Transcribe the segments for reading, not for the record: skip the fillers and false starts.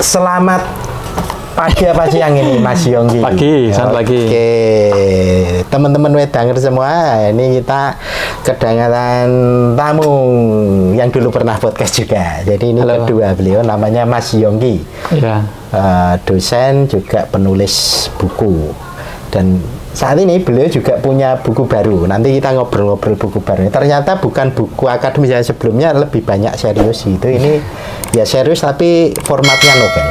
Selamat pagi apa siang ini Mas Yonggi? Pagi, selamat pagi. Oke, teman-teman wedanger semua, ini kita kedatangan tamu yang dulu pernah podcast juga. Jadi ini Halo. kedua beliau, namanya Mas Yonggi. Ya. Dosen juga penulis buku. Dan saat ini beliau juga punya buku baru. Nanti kita ngobrol-ngobrol buku baru. Ternyata bukan buku akademis yang sebelumnya, lebih banyak serius gitu. Ini ya serius tapi formatnya novel.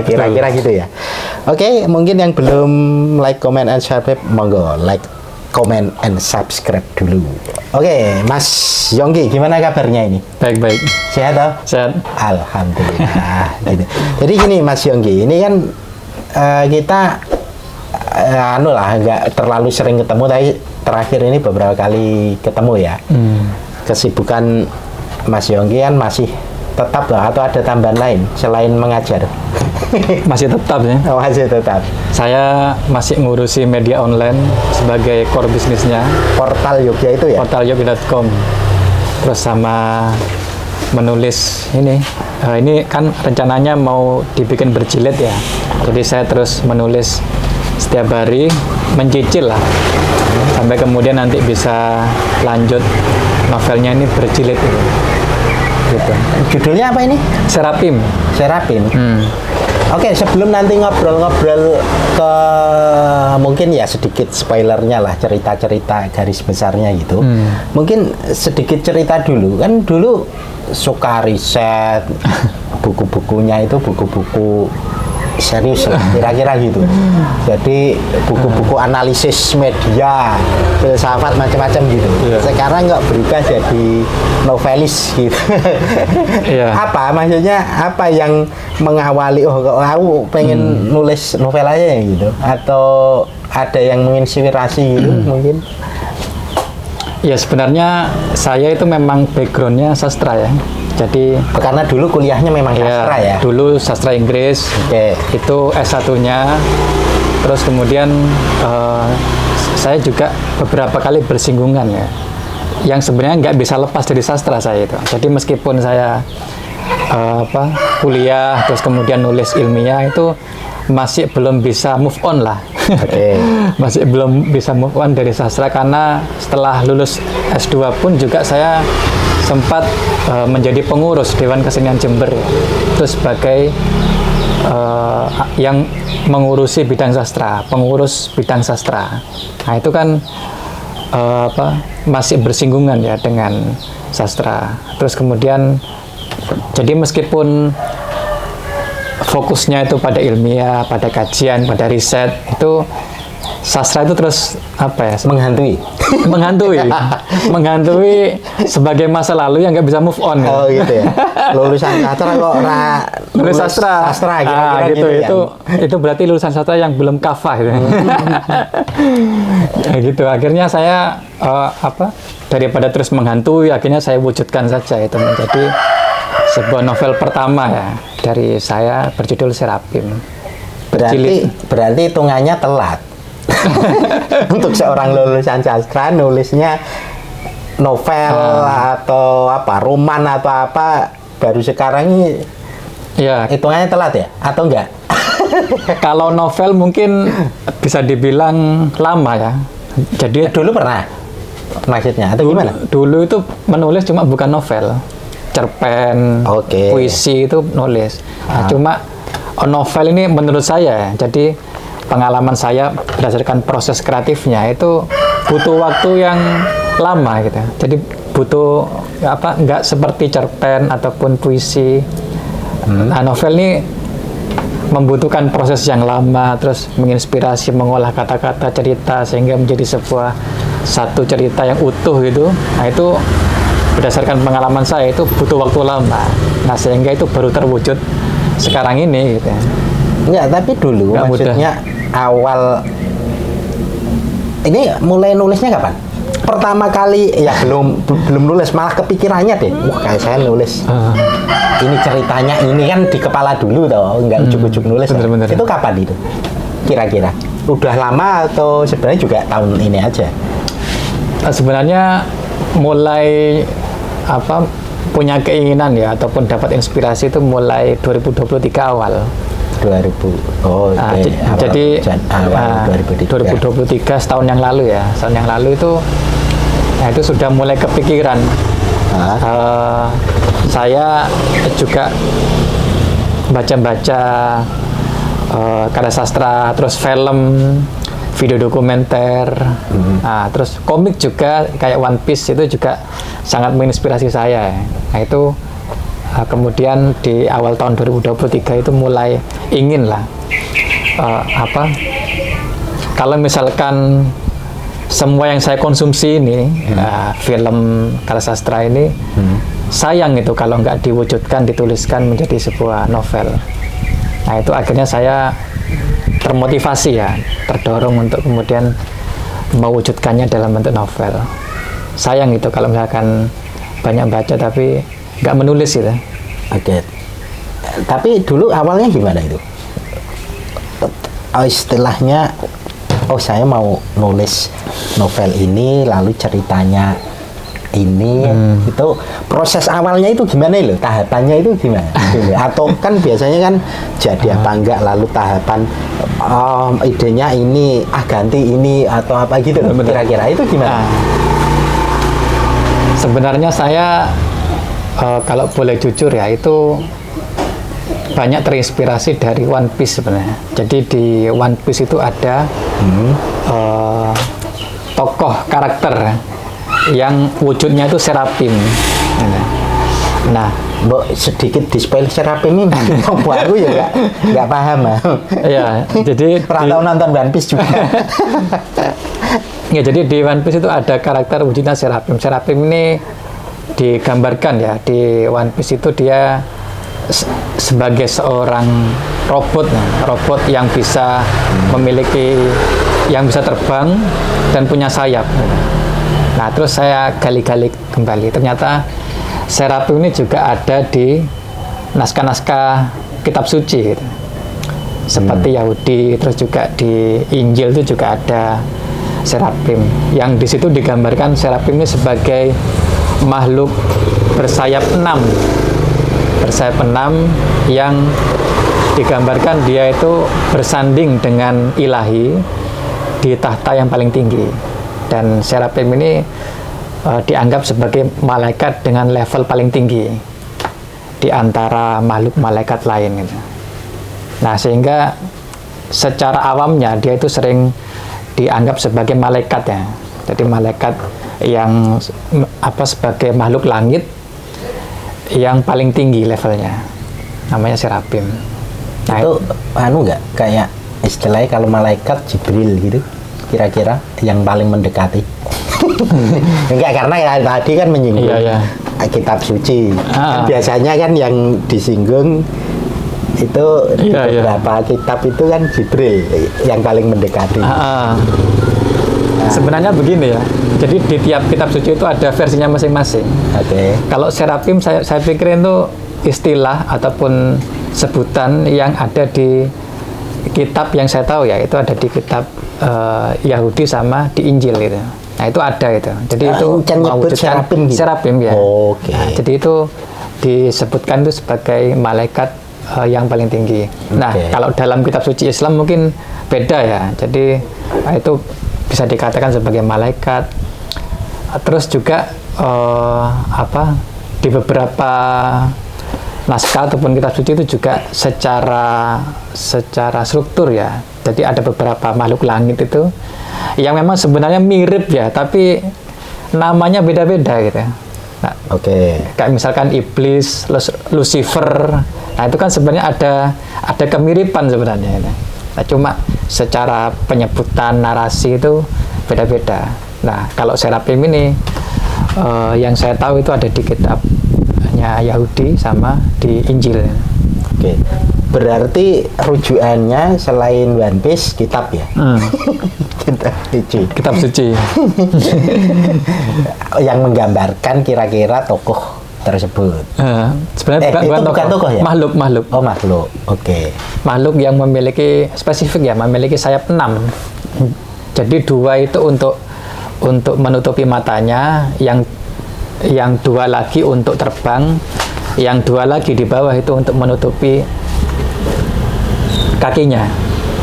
Kira-kira gitu ya. Oke, mungkin yang belum like, comment, and subscribe, monggo like, comment, and subscribe dulu. Oke, Mas Yonggi, gimana kabarnya ini? Baik-baik. Sehat toh? Sehat. Alhamdulillah. Gitu. Jadi gini Mas Yonggi, ini kan kita nggak terlalu sering ketemu, tapi terakhir ini beberapa kali ketemu ya. Kesibukan Mas Yonggi kan masih tetap lah, atau ada tambahan lain selain mengajar? Masih tetap ya. Oh, masih tetap. Saya masih ngurusi media online sebagai core bisnisnya. Portal Yogya itu ya? Portal yogya.com. Terus sama menulis ini. Ini kan rencananya mau dibikin berjilid ya. Jadi saya terus menulis setiap hari, mencicil lah. Sampai kemudian nanti bisa lanjut novelnya ini berjilid gitu. Judulnya apa ini? Serapim. Serapim. Oke, sebelum nanti ngobrol-ngobrol ke mungkin ya sedikit spoilernya lah, cerita-cerita garis besarnya gitu. Mungkin sedikit cerita dulu. Kan dulu suka riset, buku-bukunya itu buku-buku serius lah, kira-kira gitu. Jadi buku-buku analisis media, filsafat macam-macam gitu. Sekarang nggak berubah jadi novelis gitu. Apa maksudnya? Apa yang mengawali? Oh, aku pengen nulis novel aja gitu? Atau ada yang menginspirasi gitu mungkin? Ya sebenarnya saya itu memang backgroundnya sastra ya. Jadi karena dulu kuliahnya memang sastra ya? Dulu sastra Inggris. Itu S1-nya. Terus kemudian saya juga beberapa kali bersinggungan ya. Yang sebenarnya nggak bisa lepas dari sastra saya itu. Jadi meskipun saya kuliah terus kemudian nulis ilmiah itu masih belum bisa move on lah. Masih belum bisa move on dari sastra, karena setelah lulus S2 pun juga saya sempat menjadi pengurus Dewan Kesenian Jember ya. Itu sebagai yang mengurusi bidang sastra, pengurus bidang sastra. Nah itu kan masih bersinggungan ya dengan sastra. Terus kemudian jadi meskipun fokusnya itu pada ilmiah, pada kajian, pada riset, itu sastra itu terus menghantui sebagai masa lalu yang nggak bisa move on. Oh gitu ya. Lulusan sastra kok lulus sastra kira-kira gitu ya. Itu berarti lulusan sastra yang belum kafah gitu. Ya gitu. Akhirnya saya daripada terus menghantui, akhirnya saya wujudkan saja itu menjadi sebuah novel pertama ya dari saya, berjudul Serapim. Berarti hitungannya telat. Untuk seorang lulusan sastra nulisnya novel atau roman atau apa baru sekarang ini ya hitungannya telat ya atau enggak? Kalau novel mungkin bisa dibilang lama ya. Jadi dulu pernah maksudnya atau gimana? Dulu itu menulis cuma bukan novel, cerpen, puisi itu nulis. Nah, cuma novel ini menurut saya, jadi pengalaman saya berdasarkan proses kreatifnya itu butuh waktu yang lama gitu. Jadi butuh nggak seperti cerpen ataupun puisi. Nah, novel ini membutuhkan proses yang lama, terus menginspirasi, mengolah kata-kata cerita sehingga menjadi satu cerita yang utuh gitu. Nah itu berdasarkan pengalaman saya itu butuh waktu lama. Nah sehingga itu baru terwujud sekarang ini gitu. Enggak, tapi dulu maksudnya awal ini mulai nulisnya kapan? Pertama kali ya belum nulis, malah kepikirannya deh. Wah, kayak saya nulis. Ini ceritanya ini kan di kepala dulu toh, enggak ujuk-ujuk nulis. Bener. Itu kapan itu? Kira-kira? Udah lama atau sebenarnya juga tahun ini aja? Sebenarnya mulai punya keinginan ya ataupun dapat inspirasi itu mulai 2023 awal. 2000. Oh, oke. Jadi awal 2023 setahun yang lalu ya. Setahun yang lalu itu itu sudah mulai kepikiran. Saya juga baca-baca karya sastra, terus film, video dokumenter, terus komik juga kayak One Piece itu juga sangat menginspirasi saya. Nah itu kemudian di awal tahun 2023 itu mulai ingin lah kalau misalkan semua yang saya konsumsi ini film karya sastra ini sayang itu kalau nggak diwujudkan, dituliskan menjadi sebuah novel. Nah itu akhirnya saya termotivasi ya, terdorong untuk kemudian mewujudkannya dalam bentuk novel. Sayang itu kalau misalkan banyak baca tapi nggak menulis gitu. Oke. Tapi dulu awalnya gimana itu? Istilahnya, saya mau nulis novel ini, lalu ceritanya ini, itu proses awalnya itu gimana loh? Tahapannya itu gimana? Atau kan biasanya kan jadi apa enggak, lalu tahapan idenya ini, ganti ini atau apa gitu loh, kira-kira itu gimana? Sebenarnya saya kalau boleh jujur ya, itu banyak terinspirasi dari One Piece sebenarnya. Jadi di One Piece itu ada tokoh karakter yang wujudnya itu Serapim. Nah, sedikit di-spoil Serapim ini baru ya nggak paham. Ya, jadi tahu nonton One Piece juga. Ya, jadi di One Piece itu ada karakter wujudnya Serapim. Serapim ini digambarkan ya di One Piece itu dia sebagai seorang robot yang bisa yang bisa terbang dan punya sayap. Nah, terus saya gali-gali kembali, ternyata Serapim ini juga ada di naskah-naskah kitab suci gitu. Seperti Yahudi, terus juga di Injil itu juga ada Serapim. Yang di situ digambarkan Serapim ini sebagai makhluk bersayap 6 yang digambarkan dia itu bersanding dengan ilahi di tahta yang paling tinggi. Dan Serapim ini dianggap sebagai malaikat dengan level paling tinggi di antara makhluk malaikat lain gitu. Nah, sehingga secara awamnya dia itu sering dianggap sebagai malaikat ya. Jadi malaikat yang sebagai makhluk langit yang paling tinggi levelnya, namanya Serapim. Nah, itu nggak kayak istilahnya kalau malaikat Jibril gitu, kira-kira yang paling mendekati. Enggak, karena ya tadi kan menyinggung kitab suci. Kan biasanya kan yang disinggung itu beberapa kitab itu kan Jibril yang paling mendekati. Sebenarnya begini ya, jadi di tiap kitab suci itu ada versinya masing-masing. Kalau Serapim saya pikirin itu istilah ataupun sebutan yang ada di kitab yang saya tahu ya, itu ada di kitab Yahudi sama di Injil gitu. Nah, itu ada itu. Jadi itu mewujudkan Serapim ya. Nah, jadi itu disebutkan itu sebagai malaikat yang paling tinggi. Nah, kalau dalam kitab suci Islam mungkin beda ya. Jadi itu bisa dikatakan sebagai malaikat. Terus juga di beberapa naskah ataupun kitab suci itu juga secara struktur ya. Jadi ada beberapa makhluk langit itu yang memang sebenarnya mirip ya, tapi namanya beda-beda gitu. Nah, kayak misalkan iblis, Lucifer. Nah, itu kan sebenarnya ada kemiripan sebenarnya. Nah, cuma secara penyebutan narasi itu beda-beda. Nah, kalau Serapim ini yang saya tahu itu ada di kitabnya Yahudi sama di Injil. Berarti rujukannya selain One Piece kitab ya? Kitab suci. Yang menggambarkan kira-kira tokoh tersebut. Sebenarnya bukan tokoh ya? Makhluk. Oh, makhluk. Makhluk yang memiliki spesifik ya, memiliki sayap 6. Jadi 2 itu untuk menutupi matanya, yang yang 2 lagi untuk terbang, yang 2 lagi di bawah itu untuk menutupi kakinya.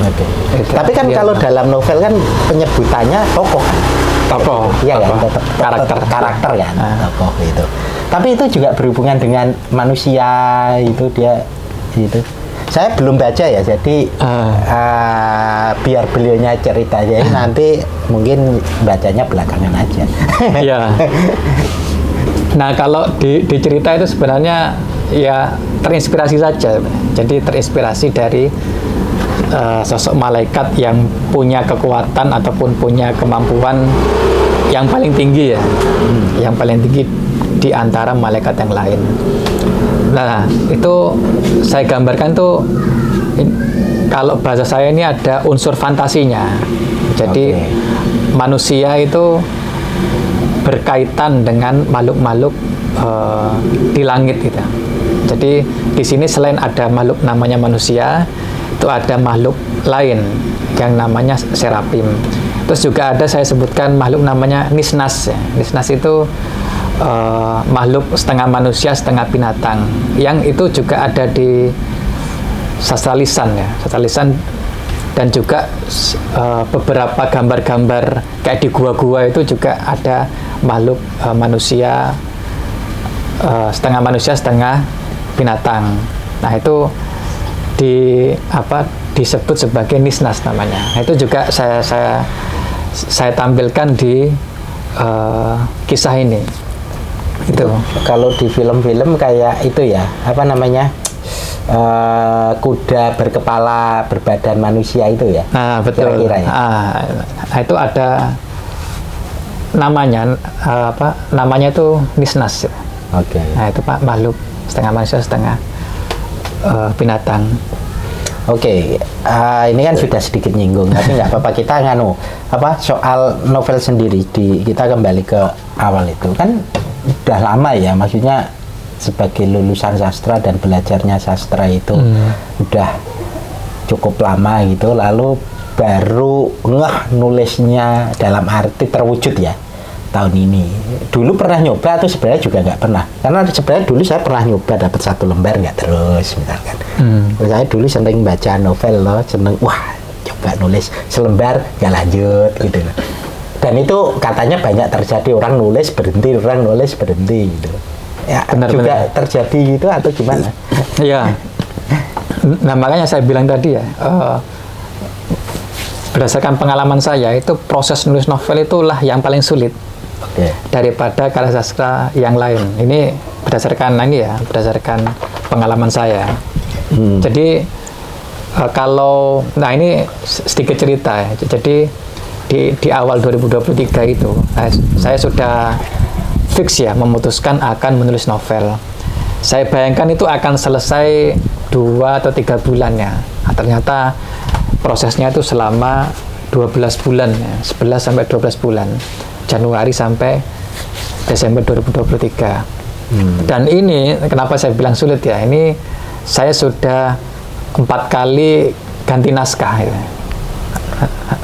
Oke. Itu. Tapi kan Dia- kalau dalam novel kan penyebutannya tokoh kan? Tokoh, Iya kan, tokoh. karakter kan, Ah. tokoh itu. Tapi itu juga berhubungan dengan manusia itu dia itu. Saya belum baca ya, jadi biar beliaunya cerita aja nanti mungkin bacanya belakangan aja. Ya. Nah, kalau di cerita itu sebenarnya ya terinspirasi saja. Jadi terinspirasi dari sosok malaikat yang punya kekuatan ataupun punya kemampuan yang paling tinggi ya. Yang paling tinggi di antara malaikat yang lain. Nah, itu saya gambarkan tuh kalau bahasa saya ini ada unsur fantasinya. Jadi Oke. manusia itu berkaitan dengan makhluk-makhluk di langit gitu. Jadi di sini selain ada makhluk namanya manusia, itu ada makhluk lain yang namanya serapim. Terus juga ada saya sebutkan makhluk namanya nisnas. Ya. Nisnas itu makhluk setengah manusia setengah binatang, yang itu juga ada di sastra lisan ya, sastra lisan, dan juga beberapa gambar-gambar kayak di gua-gua itu juga ada makhluk manusia setengah manusia setengah binatang. Nah itu disebut sebagai nisnas namanya. Nah, itu juga saya tampilkan di kisah ini. Itu Kalau di film-film kayak itu ya, apa namanya? Kuda berkepala berbadan manusia itu ya. nah betul. Kira-kira ya. Nah, itu ada namanya namanya itu nisnas. Oke. Nah itu Pak, makhluk setengah manusia setengah binatang. Oke, ini kan sudah sedikit nyinggung, tapi nggak apa-apa, kita soal novel sendiri, kita kembali ke awal itu kan udah lama ya, maksudnya sebagai lulusan sastra dan belajarnya sastra itu udah cukup lama gitu, lalu baru nulisnya dalam arti terwujud ya tahun ini. Dulu pernah nyoba atau sebenarnya juga nggak pernah? Karena sebenarnya dulu saya pernah nyoba dapat 1 lembar nggak terus misalkan. Saya dulu seneng baca novel loh, seneng coba nulis selembar nggak lanjut gitu. Dan itu katanya banyak terjadi, orang nulis berhenti gitu. Ya juga terjadi gitu atau gimana? Iya. Nah makanya saya bilang tadi ya, berdasarkan pengalaman saya itu proses nulis novel itulah yang paling sulit. Daripada karya sastra yang lain. Ini berdasarkan pengalaman saya. Jadi kalau ini sedikit cerita ya. Jadi di awal 2023 itu saya sudah fix ya memutuskan akan menulis novel. Saya bayangkan itu akan selesai 2 atau 3 bulan ya. Nah, ternyata prosesnya itu selama 12 bulan ya, 11 sampai 12 bulan. Januari sampai Desember 2023. Dan ini kenapa saya bilang sulit ya, ini saya sudah 4 kali ganti naskah ya.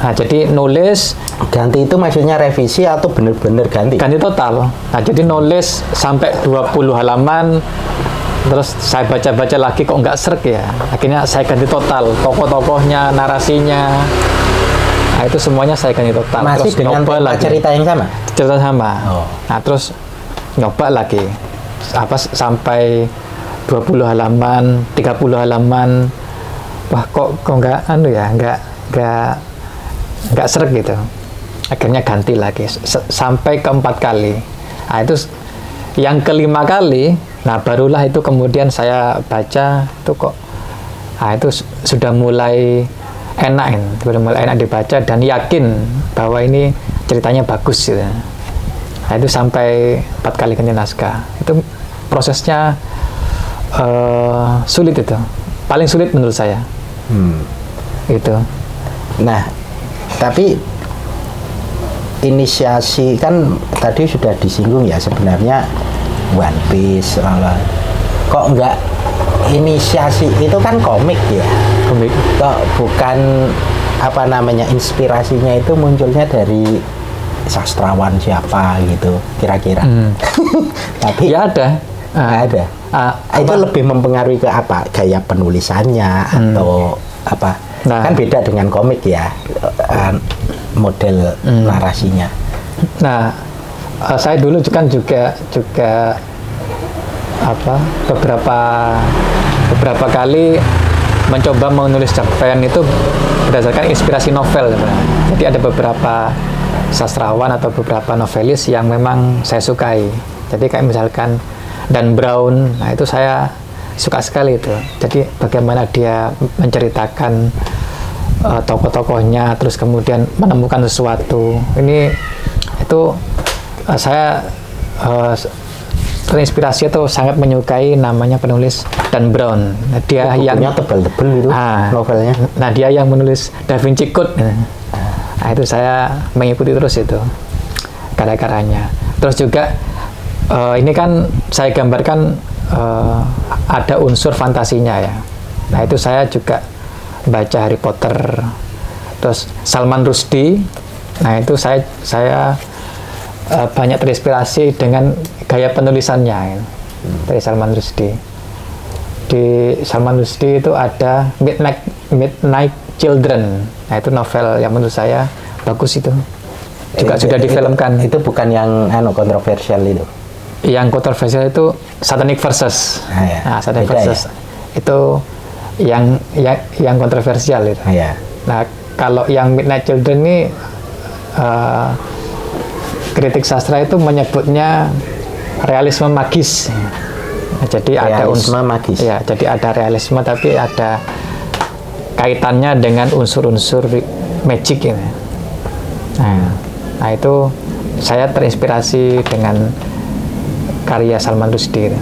Nah, jadi nulis ganti itu maksudnya revisi atau benar-benar ganti? Ganti total. Nah, jadi nulis sampai 20 halaman, terus saya baca-baca lagi kok nggak srek ya. Akhirnya saya ganti total, tokoh-tokohnya, narasinya. Nah, itu semuanya saya ganti total. Masih terus dengan nyoba lagi. cerita yang sama? Cerita sama. Oh. Nah, terus nyoba lagi. Sampai 20 halaman, 30 halaman. Wah, kok nggak nggak srek gitu. Akhirnya ganti lagi sampai ke 4 kali. Nah, itu yang kelima kali, nah barulah itu kemudian saya baca itu kok, nah itu sudah mulai enak dibaca dan yakin bahwa ini ceritanya bagus gitu. Nah, itu sampai 4 kali ganti naskah. Itu prosesnya sulit itu, paling sulit menurut saya. Itu. Nah, tapi inisiasi kan tadi sudah disinggung ya, sebenarnya One Piece kok enggak inisiasi itu kan komik ya, kok bukan inspirasinya itu munculnya dari sastrawan siapa gitu kira-kira. Tapi Ya ada. ada. Itu lebih mempengaruhi ke apa? Gaya penulisannya atau apa? Nah. Kan beda dengan komik ya, model narasinya. Nah, saya dulu kan juga apa beberapa kali mencoba menulis cerpen itu berdasarkan inspirasi novel sebenarnya. Jadi ada beberapa sastrawan atau beberapa novelis yang memang saya sukai. Jadi kayak misalkan Dan Brown, nah itu saya suka sekali itu. Jadi bagaimana dia menceritakan tokoh-tokohnya, terus kemudian menemukan sesuatu. Saya terinspirasi atau sangat menyukai namanya penulis Dan Brown. Nah, dia yang tebal-tebal itu novelnya. Nah, dia yang menulis Da Vinci Code. Nah, itu saya mengikuti terus itu karya-karyanya. Terus juga ini kan saya gambarkan ada unsur fantasinya ya. Nah, itu saya juga baca Harry Potter, terus Salman Rushdie. Nah, itu saya banyak terinspirasi dengan gaya penulisannya ya, dari Salman Rushdie. Di Salman Rushdie itu ada Midnight Children. Nah, itu novel yang menurut saya bagus itu. Juga sudah difilmkan. Itu bukan yang kontroversial itu. Yang kontroversial itu Satanic Verses. Satanic Verses ya? Itu yang kontroversial itu. Nah, kalau yang Midnight Children ini kritik sastra itu menyebutnya realisme magis. Nah, jadi ada unsur magis. Ya, jadi ada realisme tapi ada kaitannya dengan unsur-unsur magic ini. Nah, itu saya terinspirasi dengan karya Salman Rushdie.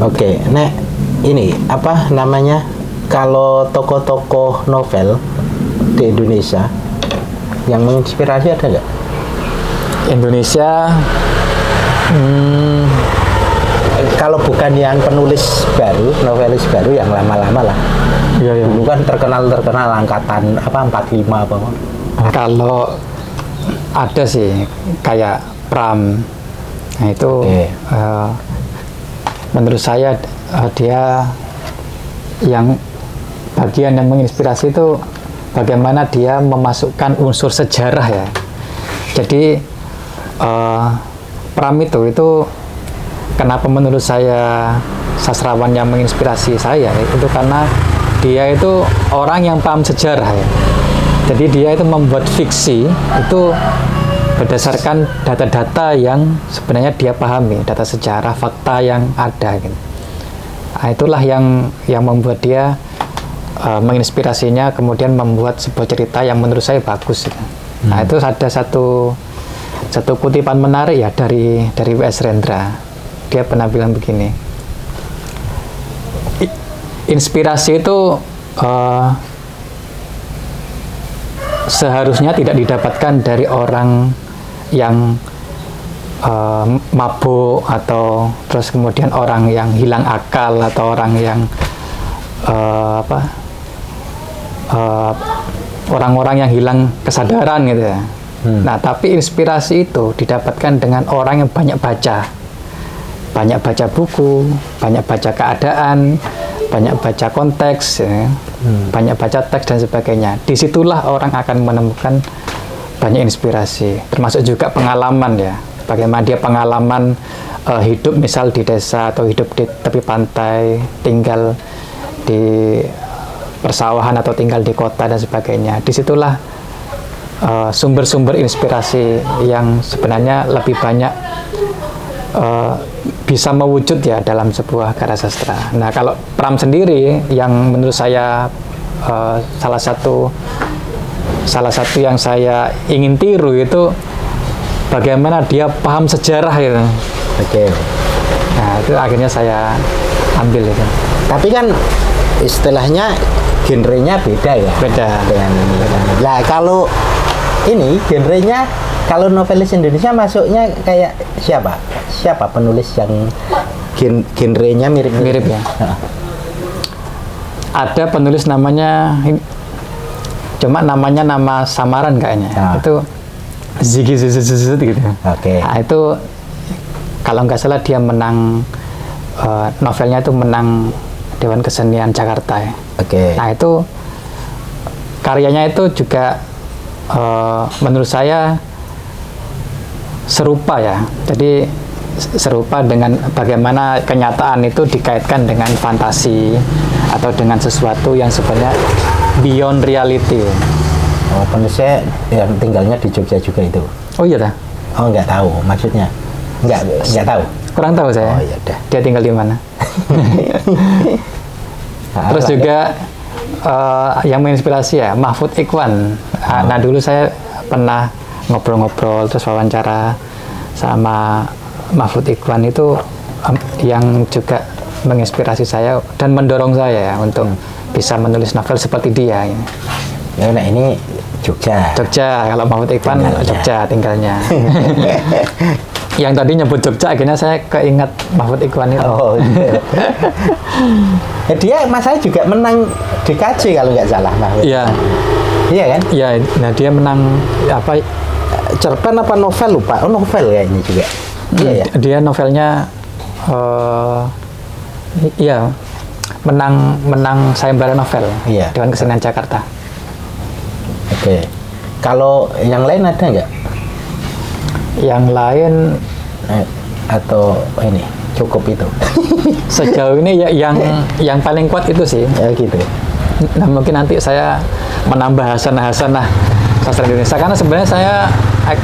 Oke, Nek, ini apa namanya? Kalau tokoh-tokoh novel di Indonesia yang menginspirasi ada nggak? Indonesia, kalau bukan yang penulis baru, novelis baru yang lama-lama lah. Iya. Dulu kan terkenal angkatan 45 apa? Kalau ada sih kayak Pram. Nah, itu menurut saya dia yang bagian yang menginspirasi itu bagaimana dia memasukkan unsur sejarah ya. Jadi Pram itu kenapa menurut saya sastrawan yang menginspirasi saya itu karena dia itu orang yang paham sejarah ya. Jadi dia itu membuat fiksi itu berdasarkan data-data yang sebenarnya dia pahami, data sejarah, fakta yang ada gitu. Nah, itulah yang membuat dia menginspirasinya, kemudian membuat sebuah cerita yang menurut saya bagus gitu. Nah, itu ada satu kutipan menarik ya dari W.S. Rendra. Dia pernah bilang begini, inspirasi itu seharusnya tidak didapatkan dari orang yang mabuk atau terus kemudian orang yang hilang akal atau orang yang orang-orang yang hilang kesadaran gitu ya. Nah, tapi inspirasi itu didapatkan dengan orang yang banyak baca buku, banyak baca keadaan, banyak baca konteks, ya, banyak baca teks dan sebagainya. Disitulah orang akan menemukan banyak inspirasi, termasuk juga pengalaman ya. Bagaimana dia pengalaman hidup misal di desa atau hidup di tepi pantai, tinggal di persawahan atau tinggal di kota dan sebagainya. Disitulah sumber-sumber inspirasi yang sebenarnya lebih banyak bisa mewujud ya dalam sebuah karya sastra. Nah, kalau Pram sendiri yang menurut saya salah satu yang saya ingin tiru itu bagaimana dia paham sejarah gitu. Oke. Nah, itu akhirnya saya ambil itu. Tapi kan istilahnya genrenya beda ya. Beda. Nah, kalau ini genrenya, kalau novelis Indonesia masuknya kayak siapa? Siapa penulis yang genrenya mirip-mirip ya? Ada penulis namanya, cuma namanya nama samaran kayaknya. Itu Ziggy Zuzuzuzut gitu. Oke. Nah, itu kalau nggak salah dia menang novelnya itu menang Dewan Kesenian Jakarta ya. Oke. Nah itu karyanya itu juga menurut saya serupa ya. Jadi serupa dengan bagaimana kenyataan itu dikaitkan dengan fantasi atau dengan sesuatu yang sebenarnya beyond reality. Oh, penulisnya yang tinggalnya di Jogja juga itu. Oh iya dah. Oh, nggak tahu maksudnya. Nggak tahu. Kurang tahu saya. Oh, iya dah. Dia tinggal di mana? Terus juga yang menginspirasi ya Mahfud Ikhwan. Nah dulu saya pernah ngobrol-ngobrol terus wawancara sama Mahfud Ikhwan itu yang juga menginspirasi saya dan mendorong saya ya untuk bisa menulis novel seperti dia. Ya, nah ini Jogja. Jogja, kalau Mahfud Ikhwan Jogja tinggalnya. Yang tadi nyebut Jogja, akhirnya saya keinget Mahfud Ikhwan itu. Oh, gitu. Dia masanya juga menang DKJ kalau nggak salah, Mahfud. Iya. Iya kan? Iya, nah dia menang apa? Cerpen apa novel lupa? Oh, novel ya ini juga. Iya ya. Dia novelnya iya menang sayembara novel. Iya. Dewan Kesenian Jakarta. Oke. Kalau yang lain ada nggak? Yang lain atau ini cukup itu? sejauh ini ya yang paling kuat itu sih. Ya gitu. Nah mungkin nanti saya menambah hasanah-hasanah sastra Indonesia karena sebenarnya saya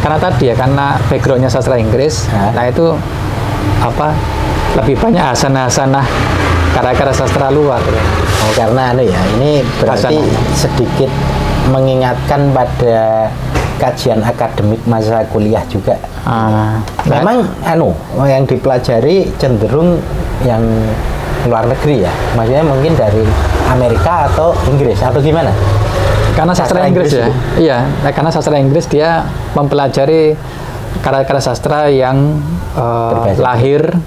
karena backgroundnya sastra Inggris. Nah itu apa lebih banyak hasanah-hasanah karya-karya sastra luar. Oh karena ini berarti sedikit mengingatkan pada kajian akademik masa kuliah juga. Memang yang dipelajari cenderung yang luar negeri ya, maksudnya mungkin dari Amerika atau Inggris atau gimana? Karena sastra Inggris ya, iya. Nah, karena sastra Inggris dia mempelajari karya-karya sastra yang lahir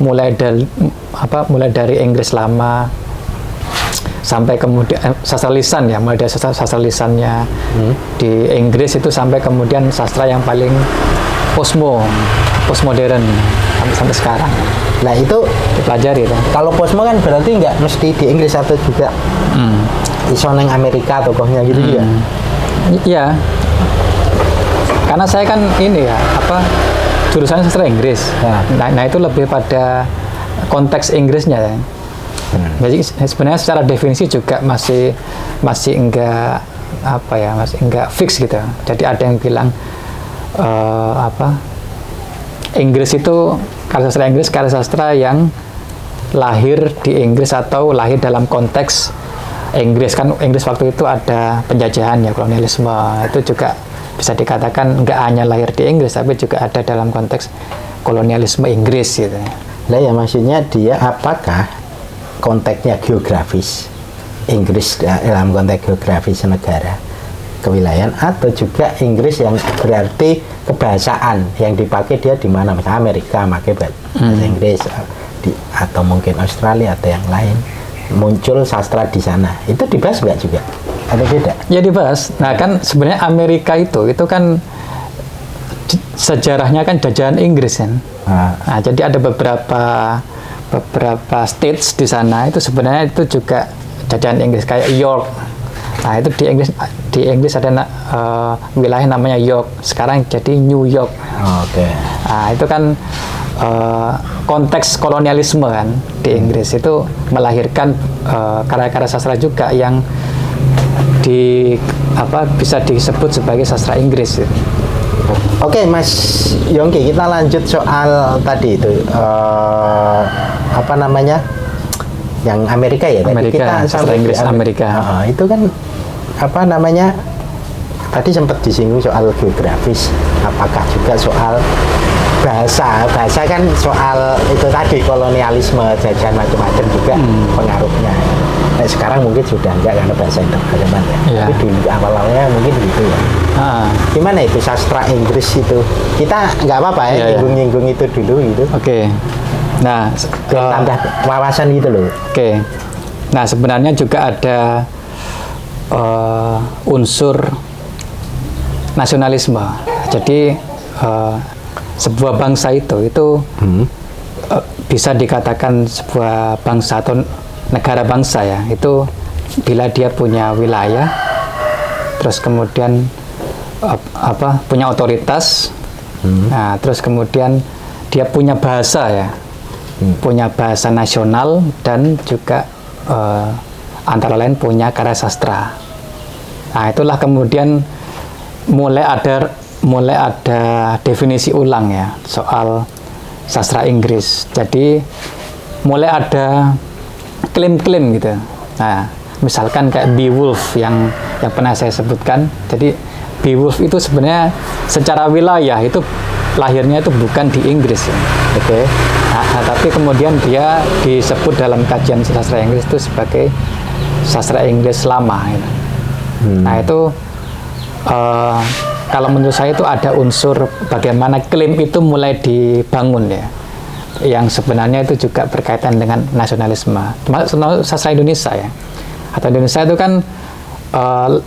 mulai dari Inggris lama sampai kemudian sastra lisan ya, mulai dari sastra lisannya di Inggris itu sampai kemudian sastra yang paling postmodern sampai sekarang. Nah itu dipelajari itu. Kalau posmo kan berarti nggak mesti di Inggris atau juga iso neng Amerika tokohnya gitu juga. Iya. Karena saya kan ini ya jurusannya sastra Inggris. Nah itu lebih pada konteks Inggrisnya ya. Jadi sebenarnya secara definisi juga masih enggak masih enggak fix gitu. Jadi ada yang bilang Inggris itu karya sastra yang lahir di Inggris atau lahir dalam konteks Inggris. Kan Inggris waktu itu ada penjajahan ya, kolonialisme. Itu juga bisa dikatakan enggak hanya lahir di Inggris tapi juga ada dalam konteks kolonialisme Inggris gitu. Lah ya maksudnya dia apakah konteksnya geografis Inggris dalam konteks geografis negara kewilayahan atau juga Inggris yang berarti kebahasaan yang dipakai dia di mana misalnya Amerika pakai bahasa Inggris atau mungkin Australia atau yang lain muncul sastra di sana itu dibahas nggak juga atau beda? Ya dibahas. Nah kan sebenarnya Amerika itu kan sejarahnya kan jajahan Inggris kan. Nah, jadi ada beberapa states di sana itu sebenarnya itu juga jajahan Inggris kayak York. Nah itu di Inggris ada wilayah namanya York. Sekarang jadi New York. Oke. Nah itu kan konteks kolonialisme kan di Inggris itu melahirkan karya-karya sastra juga yang bisa disebut sebagai sastra Inggris. Oke, Mas Yongki, kita lanjut soal tadi itu yang Amerika ya. Amerika, sastra Inggris Amerika. Itu kan tadi sempat disinggung soal geografis. Apakah juga soal bahasa kan soal itu tadi kolonialisme jajahan macam-macam juga pengaruhnya. Nah, sekarang mungkin sudah enggak karena bahasa internasional ya. Tapi dulu awal-awalnya mungkin gitu ya. Gimana itu sastra Inggris itu? Kita nggak apa-apa ya nyinggung itu dulu gitu. Oke. Nah, tambah wawasan gitu loh. Oke. Nah, sebenarnya juga ada unsur nasionalisme. Jadi sebuah bangsa itu bisa dikatakan sebuah bangsa atau negara bangsa ya, itu bila dia punya wilayah, terus kemudian punya otoritas, nah terus kemudian dia punya bahasa ya, punya bahasa nasional, dan juga antara lain punya karya sastra. Nah itulah kemudian mulai ada definisi ulang ya soal sastra Inggris. Jadi mulai ada klaim-klaim gitu. Nah, misalkan kayak Beowulf yang pernah saya sebutkan. Jadi Beowulf itu sebenarnya secara wilayah itu lahirnya itu bukan di Inggris. Ya. Oke. Nah, tapi kemudian dia disebut dalam kajian sastra Inggris itu sebagai sastra Inggris lama. Gitu. Nah itu kalau menurut saya itu ada unsur bagaimana klaim itu mulai dibangun ya, yang sebenarnya itu juga berkaitan dengan nasionalisme. Sastra Indonesia ya, atau Indonesia itu kan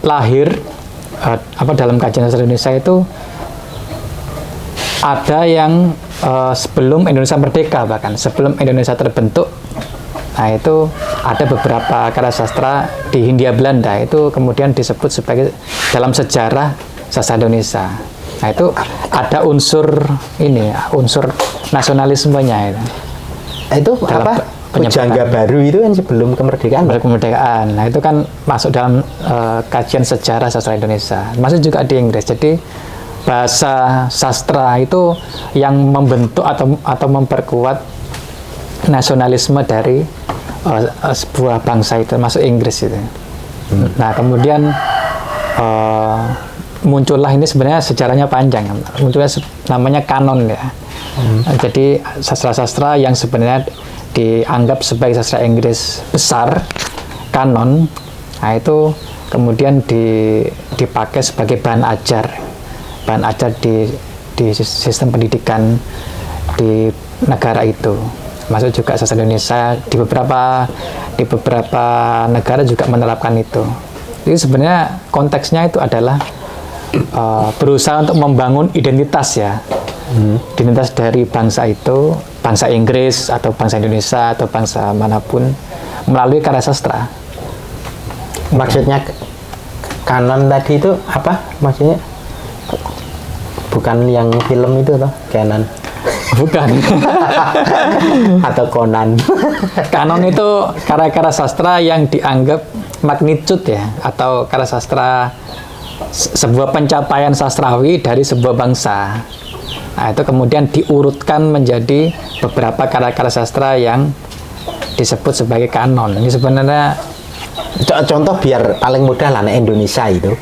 lahir dalam kajian sastra Indonesia itu ada yang sebelum Indonesia merdeka, bahkan sebelum Indonesia terbentuk. Nah itu ada beberapa karya sastra di Hindia Belanda itu kemudian disebut sebagai dalam sejarah sastra Indonesia. Nah itu ada unsur ini, unsur nasionalismenya itu. Itu apa? Pujangga Baru itu kan sebelum kemerdekaan. Kemerdekaan. Nah itu kan masuk dalam kajian sejarah sastra Indonesia. Masuk juga di Inggris. Jadi bahasa sastra itu yang membentuk atau memperkuat nasionalisme dari sebuah bangsa itu, masuk Inggris itu. Nah kemudian muncullah, ini sebenarnya sejarahnya panjang, munculnya namanya kanon ya. Jadi sastra-sastra yang sebenarnya dianggap sebagai sastra Inggris besar, kanon, nah itu kemudian dipakai sebagai bahan ajar di sistem pendidikan di negara itu. Masuk juga sastra Indonesia di beberapa negara juga menerapkan itu. Jadi sebenarnya konteksnya itu adalah berusaha untuk membangun identitas ya, identitas dari bangsa itu, bangsa Inggris atau bangsa Indonesia atau bangsa manapun melalui karya sastra. Maksudnya kanon tadi itu apa? Maksudnya bukan yang film itu toh, kanon. Bukan. Atau Conan. Kanon itu karya-karya sastra yang dianggap magnitude ya, atau karya sastra sebuah pencapaian sastrawi dari sebuah bangsa. Nah, itu kemudian diurutkan menjadi beberapa karya-karya sastra yang disebut sebagai kanon. Ini sebenarnya contoh biar paling mudah lah Indonesia itu.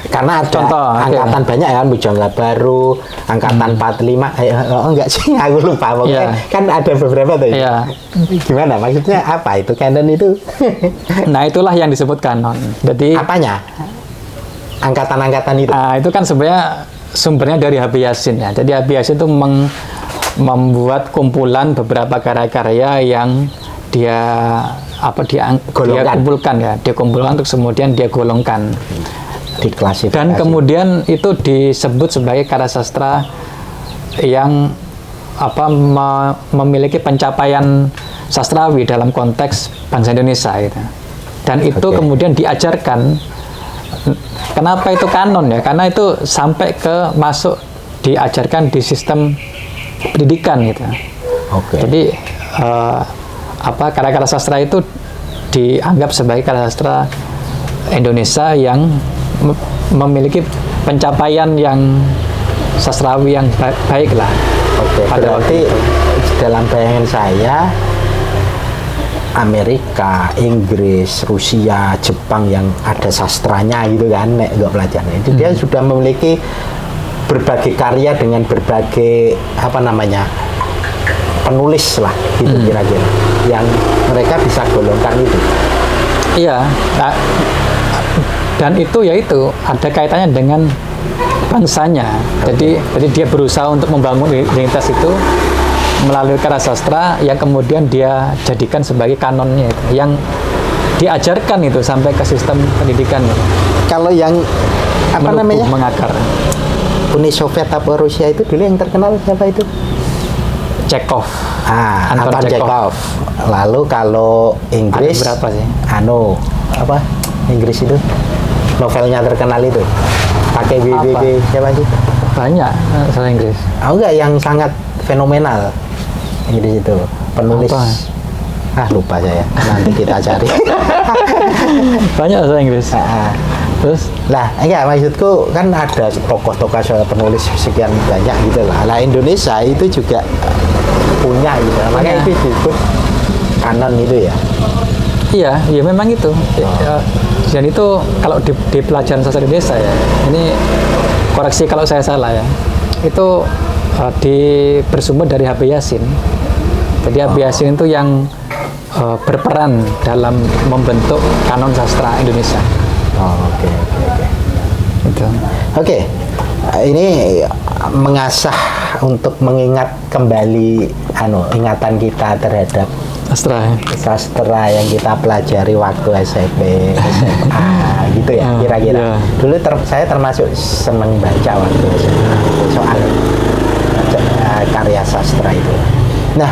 Karena ada contoh, angkatan banyak ya, Pujangga Baru, angkatan 45, enggak sih, aku lupa pokoknya. Kan ada beberapa tuh. Yeah. Gimana maksudnya apa itu kanon itu? Nah, itulah yang disebut kanon. Jadi apanya? Angkatan-angkatan itu. Nah, itu kan sebenarnya sumbernya dari Habib Yasin ya. Jadi Habib Yasin itu membuat kumpulan beberapa karya-karya yang dia kumpulkan ya, dia kumpulkan untuk kemudian dia golongkan, diklasifikasi. Dan kemudian itu disebut sebagai karya sastra yang memiliki pencapaian sastrawi dalam konteks bangsa Indonesia gitu. Dan itu kemudian diajarkan. Kenapa itu kanon ya? Karena itu sampai ke masuk diajarkan di sistem pendidikan gitu. Jadi karya-karya sastra itu dianggap sebagai karya sastra Indonesia yang memiliki pencapaian yang sastrawi yang baik lah. Berarti dalam bayangan saya Amerika, Inggris, Rusia, Jepang yang ada sastranya gitu kan, nggak pelajaran itu dia sudah memiliki berbagai karya dengan berbagai penulis lah gitu kira-kira yang mereka bisa golongkan itu. Iya, dan itu ada kaitannya dengan bangsanya. Jadi dia berusaha untuk membangun identitas itu melalui karya sastra yang kemudian dia jadikan sebagai kanonnya itu, yang diajarkan itu sampai ke sistem pendidikan. Kalau yang apa Menubuh, namanya? mengakar. Uni Soviet apa Rusia itu dulu yang terkenal siapa itu? Chekhov. Anton Chekhov. Lalu kalau Inggris Ada berapa sih? Apa? Inggris itu novelnya terkenal itu. Pakai BBB siapa sih? Banyak bahasa Inggris. Enggak, yang sangat fenomenal. Inggris itu penulis. Apa? Lupa saya. Nanti kita cari. Banyak bahasa Inggris. Terus? Lah, enggak, maksudku kan ada tokoh-tokoh soal penulis sekian banyak gitu lah. Lah Indonesia itu juga punya gitu. Makanya itu disebut kanon itu ya. Iya, ya memang itu. Dan itu kalau di pelajaran sastra Indonesia ya, ini koreksi kalau saya salah ya, itu bersumber dari H.B. Yasin. Jadi H.B. Yasin itu yang berperan dalam membentuk kanon sastra Indonesia. Oke. Itu. Oke. Ini mengasah untuk mengingat kembali ingatan kita terhadap sastra yang kita pelajari waktu SMP, SMA gitu ya kira-kira. Dulu saya termasuk seneng baca waktu SMA soal karya sastra itu. Nah,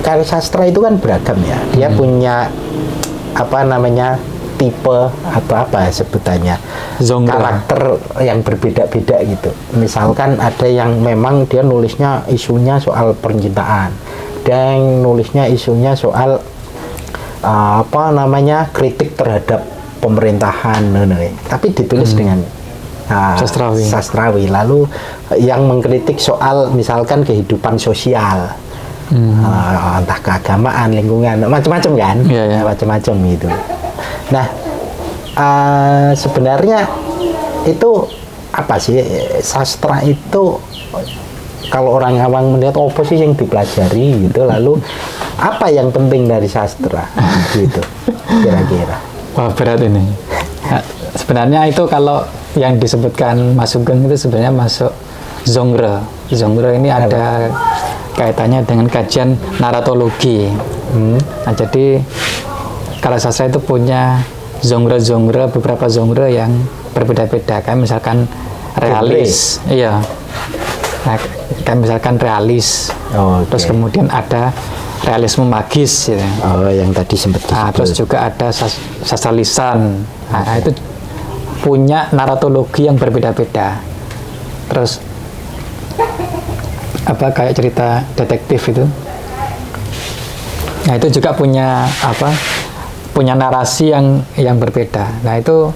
karya sastra itu kan beragam ya. Dia punya apa namanya tipe atau apa sebutannya, genre, karakter yang berbeda-beda gitu. Misalkan ada yang memang dia nulisnya isunya soal percintaan, dan nulisnya isunya soal apa namanya kritik terhadap pemerintahan, tapi ditulis dengan sastrawi. Lalu yang mengkritik soal misalkan kehidupan sosial, entah keagamaan, lingkungan, macam-macam kan, macam-macam gitu. Nah, sebenarnya itu apa sih sastra itu? Kalau orang awam melihat apa sih yang dipelajari gitu, lalu apa yang penting dari sastra gitu kira-kira? Wah, berat ini. Nah, sebenarnya itu kalau yang disebutkan Mas Sugeng itu sebenarnya masuk genre. Genre ini ada kaitannya dengan kajian naratologi. Nah, jadi karya sastra itu punya genre-genre, beberapa genre yang berbeda-beda. Kayak misalkan realis, iya. Nah, kayak misalkan realis. Terus kemudian ada realisme magis, gitu. Yang tadi sempat disebut. Terus juga ada sastra lisan. Nah, itu punya naratologi yang berbeda-beda. Terus apa kayak cerita detektif itu. Nah, itu juga punya punya narasi yang berbeda. Nah, itu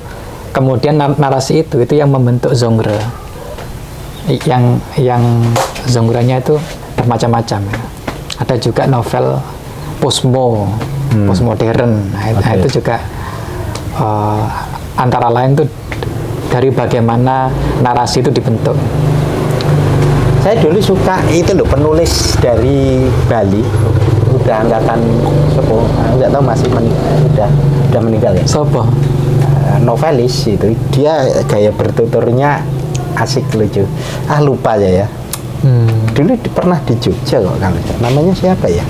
kemudian narasi itu yang membentuk genre. Yang genre-nya itu bermacam-macam ya. Ada juga novel postmodern. Nah, itu juga antara lain tuh dari bagaimana narasi itu dibentuk. Saya dulu suka itu loh, penulis dari Bali, udah angkatan 10, nggak tahu masih udah meninggal ya. Siapa? Novelis itu, dia gaya bertuturnya asik, lucu. Lupa aja ya. Dulu pernah di Jogja kok, kalau namanya siapa ya?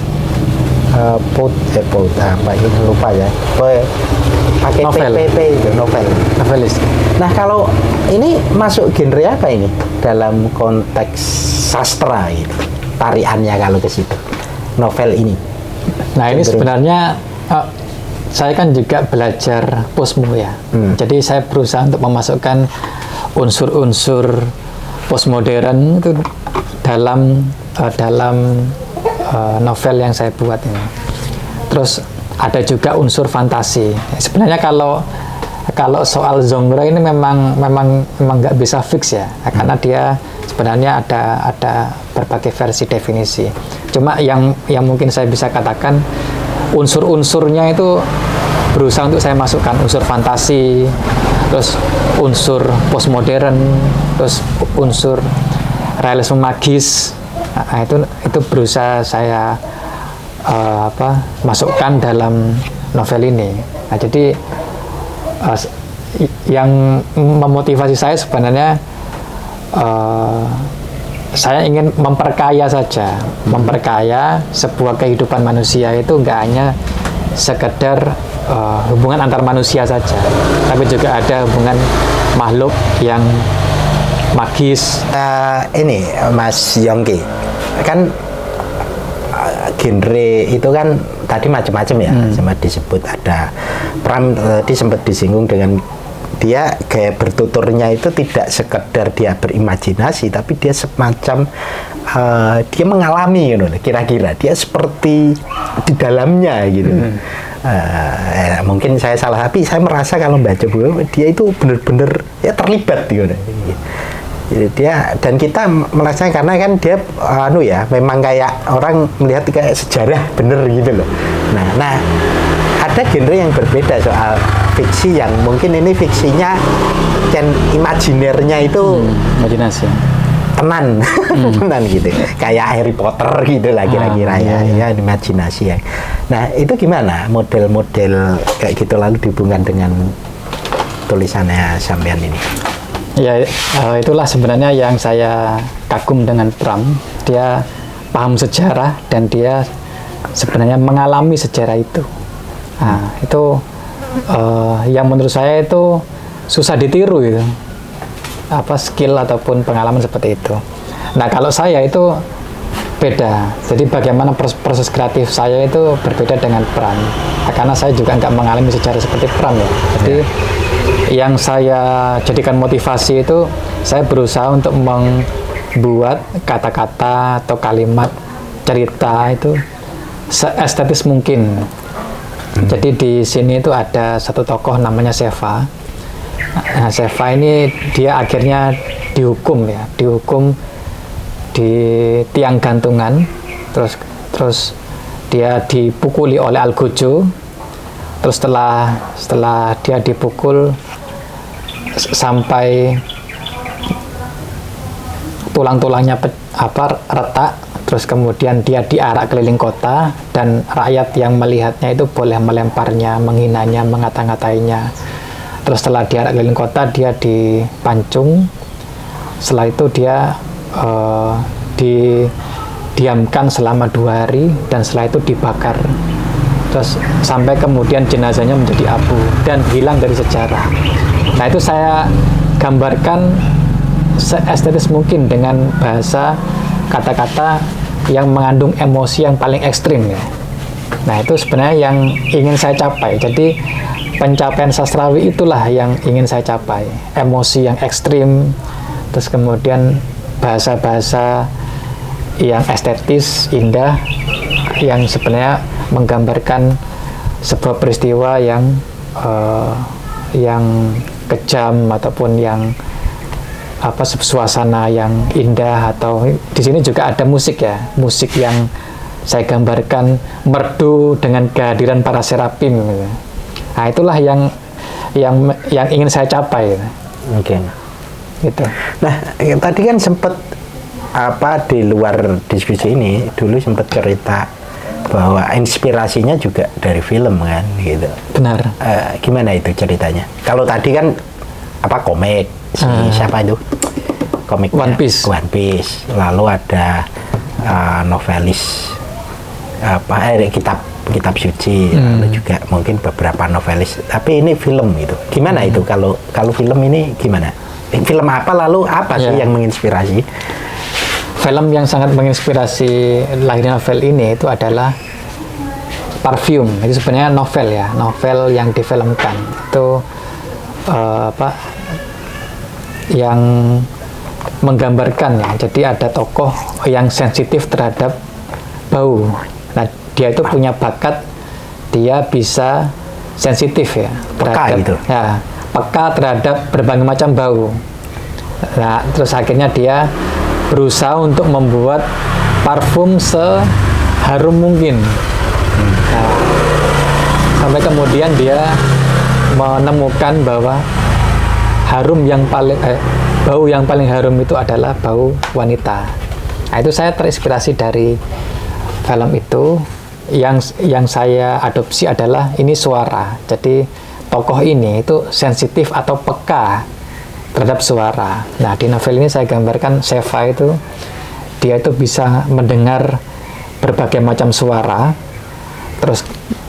Apa itu lupa ya. Pakai PP itu novelis. Nah, kalau ini masuk genre apa ini dalam konteks sastra ini? Tariannya kalau ke situ. Novel ini. Nah, ini sebenarnya saya kan juga belajar postmo ya. Jadi saya berusaha untuk memasukkan unsur-unsur postmodern itu dalam novel yang saya buat ini. Terus ada juga unsur fantasi. Sebenarnya kalau soal genre ini memang nggak bisa fix ya, karena dia sebenarnya ada berbagai versi definisi. Cuma yang mungkin saya bisa katakan unsur-unsurnya itu berusaha untuk saya masukkan unsur fantasi, terus unsur postmodern, terus unsur realisme magis. Nah, itu berusaha saya masukkan dalam novel ini. Nah, jadi yang memotivasi saya sebenarnya saya ingin memperkaya saja, memperkaya sebuah kehidupan manusia itu nggak hanya sekedar hubungan antar manusia saja, tapi juga ada hubungan makhluk yang magis. Ini Mas Yongki, kan genre itu kan tadi macam-macam ya, sempat disebut ada Pram tadi sempat disinggung dengan dia gaya bertuturnya itu tidak sekedar dia berimajinasi, tapi dia semacam dia mengalami gitu, kira-kira dia seperti di dalamnya gitu. Mungkin saya salah, tapi saya merasa kalau baca buku dia itu benar-benar ya terlibat gitu. Jadi dia dan kita merasa karena kan dia memang kayak orang melihat kayak sejarah bener gitu loh. Nah ada genre yang berbeda soal fiksi yang mungkin ini fiksinya dan imajinernya itu imajinasi tenan tenan gitu kayak Harry Potter gitu lah kira-kira ya imajinasi ya. Nah itu gimana model-model kayak gitu lalu dihubungkan dengan tulisannya sampean ini? Ya, itulah sebenarnya yang saya kagum dengan Pram. Dia paham sejarah dan dia sebenarnya mengalami sejarah itu. Nah, itu yang menurut saya itu susah ditiru gitu. Apa skill ataupun pengalaman seperti itu. Nah, kalau saya itu beda. Jadi bagaimana proses kreatif saya itu berbeda dengan Pram. Karena saya juga nggak mengalami sejarah seperti Pram ya. Jadi yang saya jadikan motivasi itu saya berusaha untuk membuat kata-kata atau kalimat cerita itu seestetis mungkin. Jadi di sini itu ada satu tokoh namanya Seva. Nah, Seva ini dia akhirnya dihukum di tiang gantungan, terus dia dipukuli oleh Algojo. Terus setelah dia dipukul sampai tulang-tulangnya retak, terus kemudian dia diarak keliling kota dan rakyat yang melihatnya itu boleh melemparnya, menghinanya, mengata-ngatainya. Terus setelah diarak keliling kota dia dipancung. Setelah itu dia didiamkan selama 2 hari dan setelah itu dibakar. Terus sampai kemudian jenazahnya menjadi abu dan hilang dari sejarah. Nah itu saya gambarkan seestetis mungkin dengan bahasa kata-kata yang mengandung emosi yang paling ekstrim ya. Nah itu sebenarnya yang ingin saya capai. Jadi pencapaian sastrawi itulah yang ingin saya capai. Emosi yang ekstrim, terus kemudian bahasa-bahasa yang estetis, indah, yang sebenarnya menggambarkan sebuah peristiwa yang kejam ataupun yang suasana yang indah. Atau di sini juga ada musik ya, musik yang saya gambarkan merdu dengan kehadiran para serapim gitu. Nah itulah yang ingin saya capai. Oke. Gitu. Nah tadi kan sempat di luar diskusi ini dulu sempat cerita bahwa inspirasinya juga dari film kan gitu. Benar. Gimana itu ceritanya? Kalau tadi kan komik siapa itu? Komik One Piece. Lalu ada novelis kitab suci, lalu juga mungkin beberapa novelis. Tapi ini film gitu. Gimana itu kalau film ini gimana? Film apa lalu apa sih yang menginspirasi? Film yang sangat menginspirasi lahirnya novel ini itu adalah Parfum. Itu sebenarnya novel ya, novel yang difilmkan. Itu yang menggambarkan ya. Jadi ada tokoh yang sensitif terhadap bau. Nah, dia itu punya bakat, dia bisa sensitif ya terhadap peka terhadap berbagai macam bau. Nah, terus akhirnya dia berusaha untuk membuat parfum seharum mungkin. Nah, sampai kemudian dia menemukan bahwa bau yang paling harum itu adalah bau wanita. Nah, itu saya terinspirasi dari film itu. Yang saya adopsi adalah ini suara. Jadi tokoh ini itu sensitif atau peka terhadap suara. Nah, di novel ini saya gambarkan Seva itu, dia itu bisa mendengar berbagai macam suara, terus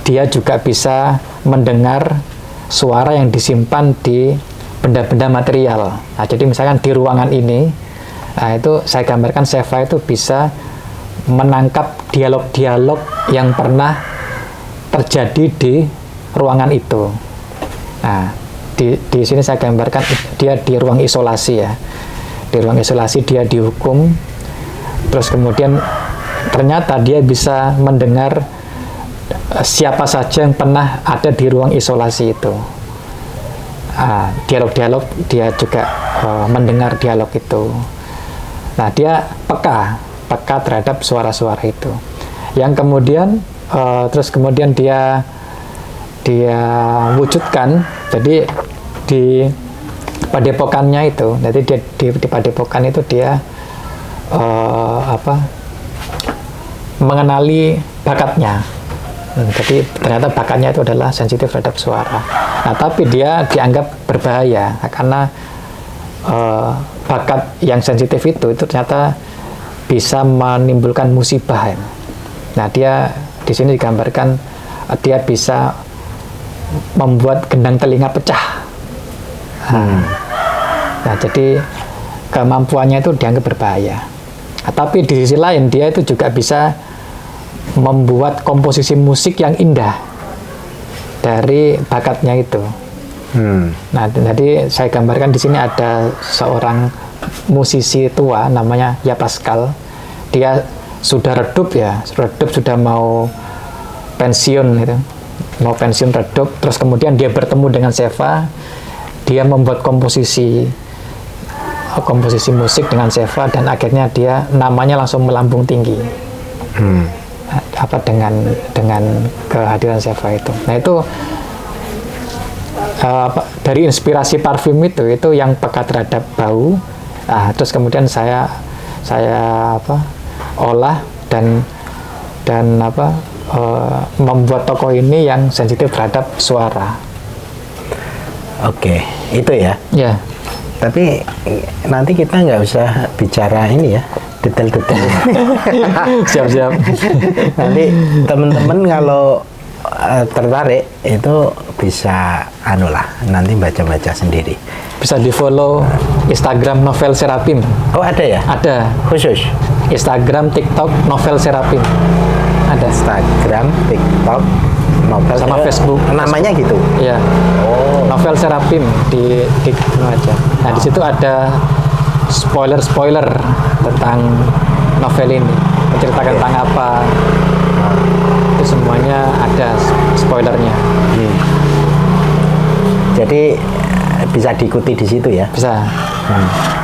dia juga bisa mendengar suara yang disimpan di benda-benda material. Nah, jadi misalkan di ruangan ini, nah itu saya gambarkan Seva itu bisa menangkap dialog-dialog yang pernah terjadi di ruangan itu. Nah, di sini saya gambarkan dia di ruang isolasi ya. Di ruang isolasi dia dihukum, terus kemudian ternyata dia bisa mendengar siapa saja yang pernah ada di ruang isolasi itu. Dialog-dialog dia juga mendengar dialog itu. Nah, dia peka terhadap suara-suara itu. Yang kemudian terus kemudian dia wujudkan. Jadi di padepokannya itu, jadi dia di padepokan itu dia mengenali bakatnya. Jadi ternyata bakatnya itu adalah sensitif terhadap suara. Nah, tapi dia dianggap berbahaya karena bakat yang sensitif itu ternyata bisa menimbulkan musibah. Nah, dia di sini digambarkan dia bisa membuat gendang telinga pecah. Nah, jadi kemampuannya itu dianggap berbahaya. Nah, tapi di sisi lain dia itu juga bisa membuat komposisi musik yang indah dari bakatnya itu. Nah, jadi saya gambarkan di sini ada seorang musisi tua namanya Ya Pascal. Dia sudah redup sudah mau pensiun gitu. Mau pensiun redup, terus kemudian dia bertemu dengan Seva. Dia membuat komposisi musik dengan Seva dan akhirnya dia namanya langsung melambung tinggi. Dengan kehadiran Seva itu. Nah, itu dari inspirasi parfum itu yang peka terhadap bau. Terus kemudian saya olah dan membuat tokoh ini yang sensitif terhadap suara. Oke, itu ya. Ya. Tapi nanti kita nggak usah bicara ini ya, detail-detail. Siap-siap. Nanti teman-teman kalau tertarik itu bisa nanti baca-baca sendiri. Bisa di-follow Instagram Novel Serapim. Oh, ada ya? Ada. Khusus? Instagram, TikTok, Novel Serapim. Ada. Instagram, TikTok, Novel sama Facebook. Namanya gitu? Iya. Oh. Novel Serapim di aja. Nah, di situ ada spoiler tentang novel ini. Menceritakan tentang apa. Itu semuanya ada spoilernya. Jadi bisa diikuti di situ ya? Bisa.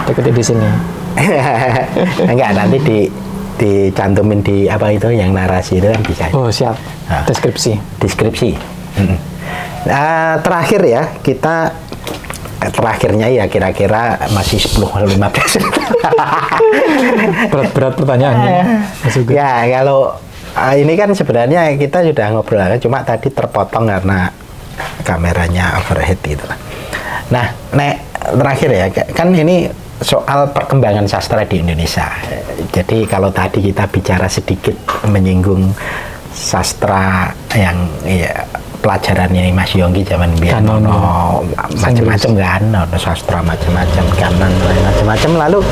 Diikuti di sini. Enggak, nanti dicantumin di apa itu yang narasi itu kan bisa. Oh, siap. Deskripsi. Nah, terakhir ya, terakhirnya ya kira-kira masih 10-15. Berat pertanyaannya. Ya, kalau ini kan sebenarnya kita sudah ngobrol, cuma tadi terpotong karena kameranya overhead gitu. Nah, terakhir ya, kan ini soal perkembangan sastra di Indonesia. Jadi kalau tadi kita bicara sedikit menyinggung sastra yang pelajarannya Mas Yonggi zaman biyen macam-macam kan, sastra macam-macam, kanan macam-macam. Lalu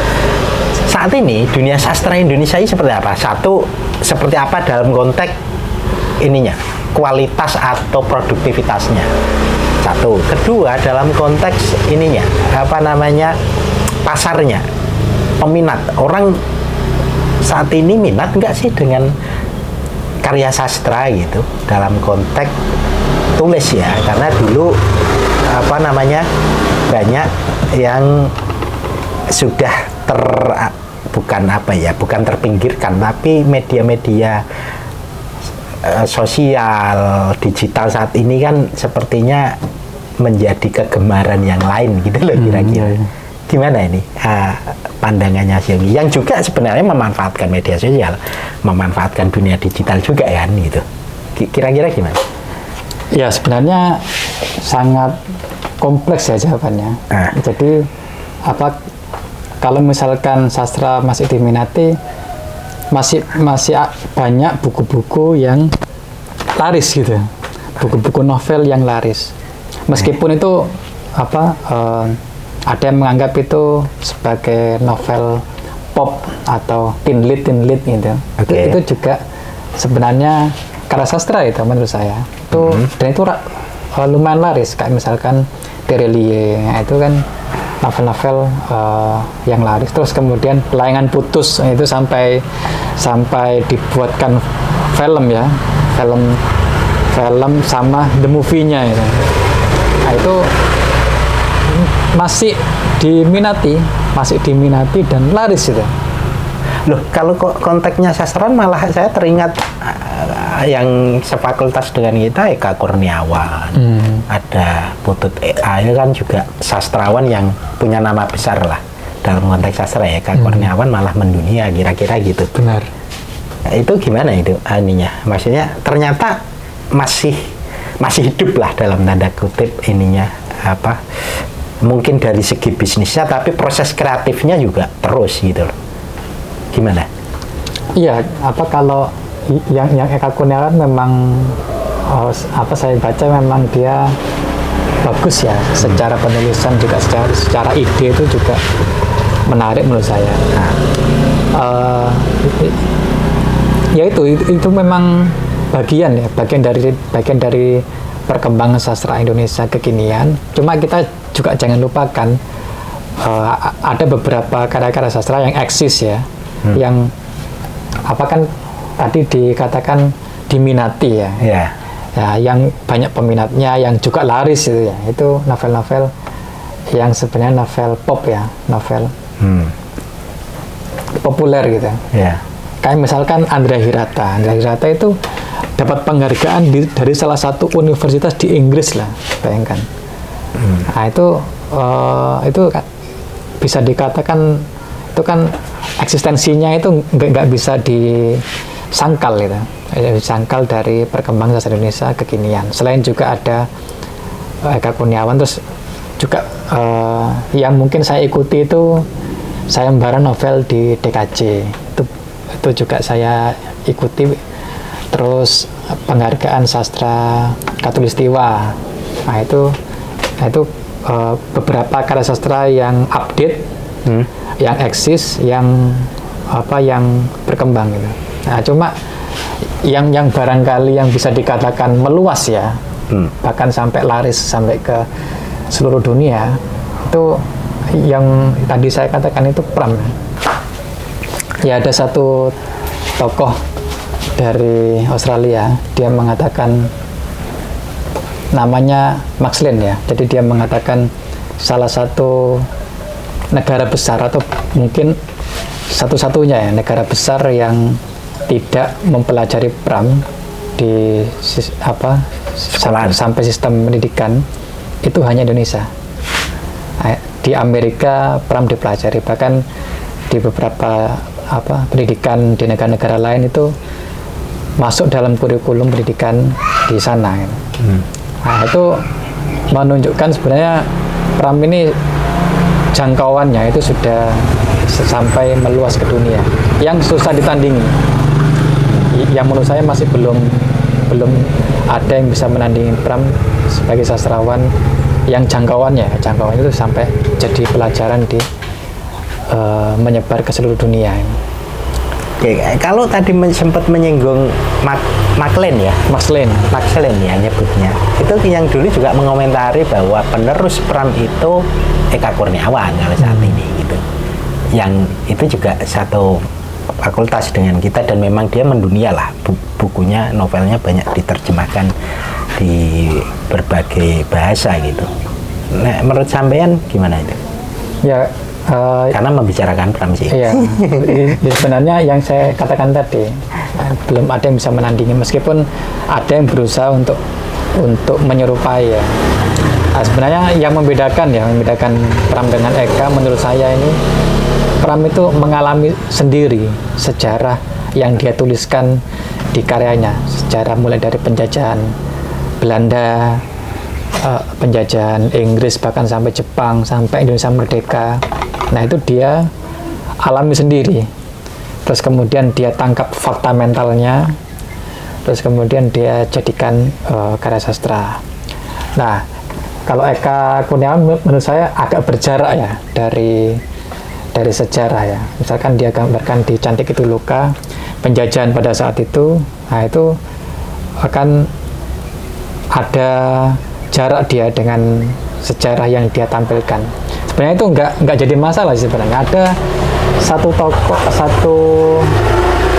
saat ini dunia sastra Indonesia ini seperti apa? Satu, seperti apa dalam konteks ininya, kualitas atau produktivitasnya. Satu. Kedua, dalam konteks ininya, pasarnya, peminat. Orang saat ini minat nggak sih dengan karya sastra gitu, dalam konteks tulis ya, karena dulu banyak yang sudah bukan terpinggirkan, tapi media-media sosial digital saat ini kan sepertinya menjadi kegemaran yang lain gitu loh kira-kira. Gimana ini pandangannya Yonggi yang juga sebenarnya memanfaatkan media sosial, memanfaatkan dunia digital juga kan gitu. Kira-kira gimana? Ya, sebenarnya sangat kompleks ya jawabannya. Jadi kalau misalkan sastra masih diminati, masih banyak buku-buku yang laris gitu. buku-buku novel yang laris. Meskipun itu ada yang menganggap itu sebagai novel pop atau teen lit gitu. Itu juga sebenarnya karya sastra itu menurut saya. Dan itu lumayan laris, kayak misalkan Terelie, itu kan novel-novel yang laris. Terus kemudian Layangan Putus itu sampai dibuatkan film ya, film sama the movie-nya itu. Nah, itu masih diminati dan laris itu. Loh, kalau konteksnya sastrawan malah saya teringat yang sefakultas dengan kita Eka Kurniawan, ada Putut EA, itu kan juga sastrawan yang punya nama besar lah dalam konteks sastra ya. Eka Kurniawan malah mendunia kira-kira gitu. Benar. Nah, itu gimana itu ininya? Maksudnya ternyata masih hidup lah dalam tanda kutip ininya mungkin dari segi bisnisnya, tapi proses kreatifnya juga terus gitu loh. Gimana? Iya, kalau yang Eka Kurniawan memang saya baca memang dia bagus ya, secara penulisan juga secara ide itu juga menarik menurut saya. Ya itu memang bagian dari perkembangan sastra Indonesia kekinian. Cuma kita juga jangan lupakan ada beberapa karya-karya sastra yang eksis ya, yang kan tadi dikatakan diminati ya. Yeah. Ya, yang banyak peminatnya, yang juga laris itu ya. Itu novel-novel yang sebenarnya novel pop ya, novel populer gitu. Yeah. Kayak misalkan Andrea Hirata itu dapat penghargaan dari salah satu universitas di Inggris lah, bayangkan. Nah, itu bisa dikatakan itu kan eksistensinya itu nggak bisa disangkal gitu, disangkal dari perkembangan sastra Indonesia kekinian. Selain juga ada Eka Kurniawan, terus juga yang mungkin saya ikuti itu sayembara novel di DKJ, itu juga saya ikuti. Terus penghargaan sastra Katulistiwa. Nah itu beberapa karya sastra yang update, yang eksis, yang berkembang gitu. Nah cuma yang barangkali yang bisa dikatakan meluas ya, bahkan sampai laris sampai ke seluruh dunia, itu yang tadi saya katakan itu Pram. Ya ada satu tokoh dari Australia, dia mengatakan, namanya Max Lin ya. Jadi dia mengatakan salah satu negara besar atau mungkin satu-satunya ya negara besar yang tidak mempelajari Pram di sampai sistem pendidikan itu hanya Indonesia. Di Amerika Pram dipelajari, bahkan di beberapa pendidikan di negara-negara lain itu masuk dalam kurikulum pendidikan di sana. Nah, itu menunjukkan sebenarnya Pram ini jangkauannya itu sudah sampai meluas ke dunia, yang susah ditandingi. Yang menurut saya masih belum ada yang bisa menandingi Pram sebagai sastrawan yang jangkauannya itu sampai jadi pelajaran menyebar ke seluruh dunia. Oke, kalau tadi sempat menyinggung Max Lin ya nyebutnya. Itu yang dulu juga mengomentari bahwa penerus Pram itu Eka Kurniawan kalau saat ini gitu. Yang itu juga satu fakultas dengan kita dan memang dia mendunia lah. Bukunya, novelnya banyak diterjemahkan di berbagai bahasa gitu. Nah, menurut sampean gimana itu? Ya, karena membicarakan Pram sih. Iya. Sebenarnya yang saya katakan tadi, belum ada yang bisa menandingi, meskipun ada yang berusaha untuk menyerupai ya. Nah, sebenarnya yang membedakan Pram dengan Eka, menurut saya ini Pram itu mengalami sendiri sejarah yang dia tuliskan di karyanya, sejarah mulai dari penjajahan Belanda, penjajahan Inggris, bahkan sampai Jepang, sampai Indonesia merdeka. Nah itu dia alami sendiri. Terus kemudian dia tangkap fakta mentalnya, terus kemudian dia jadikan karya sastra. Nah, kalau Eka Kurniawan menurut saya agak berjarak ya dari sejarah ya. Misalkan dia gambarkan di Cantik Itu Luka, penjajahan pada saat itu, nah itu akan ada jarak dia dengan sejarah yang dia tampilkan. Sebenarnya itu nggak jadi masalah sih sebenarnya. Ada satu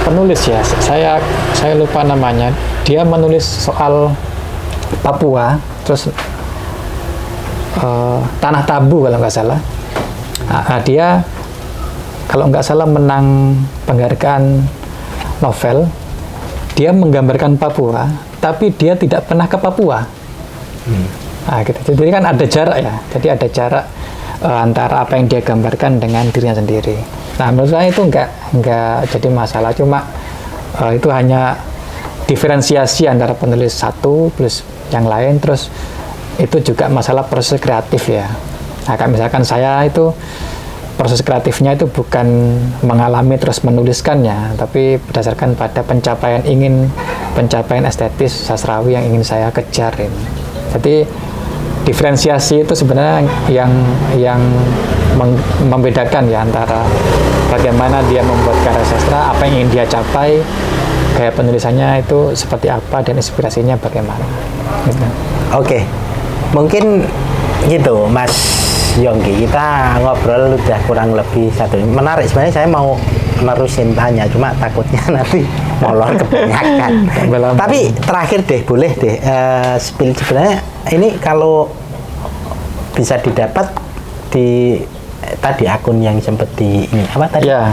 penulis ya, saya lupa namanya. Dia menulis soal Papua, terus Tanah Tabu kalau nggak salah. Nah, dia kalau nggak salah menang penghargaan novel. Dia menggambarkan Papua, tapi dia tidak pernah ke Papua. Nah, gitu. Jadi kan ada jarak ya. Jadi ada jarak antara apa yang dia gambarkan dengan dirinya sendiri. Nah, menurut saya itu nggak jadi masalah. Cuma itu hanya diferensiasi antara penulis satu plus yang lain. Terus itu juga masalah proses kreatif ya. Nah, kayak misalkan saya itu proses kreatifnya itu bukan mengalami terus menuliskannya, tapi berdasarkan pada pencapaian estetis sastrawi yang ingin saya kejar ini. Jadi diferensiasi itu sebenarnya yang membedakan ya antara bagaimana dia membuat karya sastra, apa yang ingin dia capai, gaya penulisannya itu seperti apa, dan inspirasinya bagaimana. Gitu. Oke, mungkin gitu Mas Yongki, kita ngobrol udah kurang lebih satu. Menarik sebenarnya, saya mau nerusin tanya, cuma takutnya nanti molor kebanyakan. Tapi terakhir deh, boleh deh spill sebenarnya ini kalau bisa didapat di tadi akun yang sempat di ini apa tadi? Ya.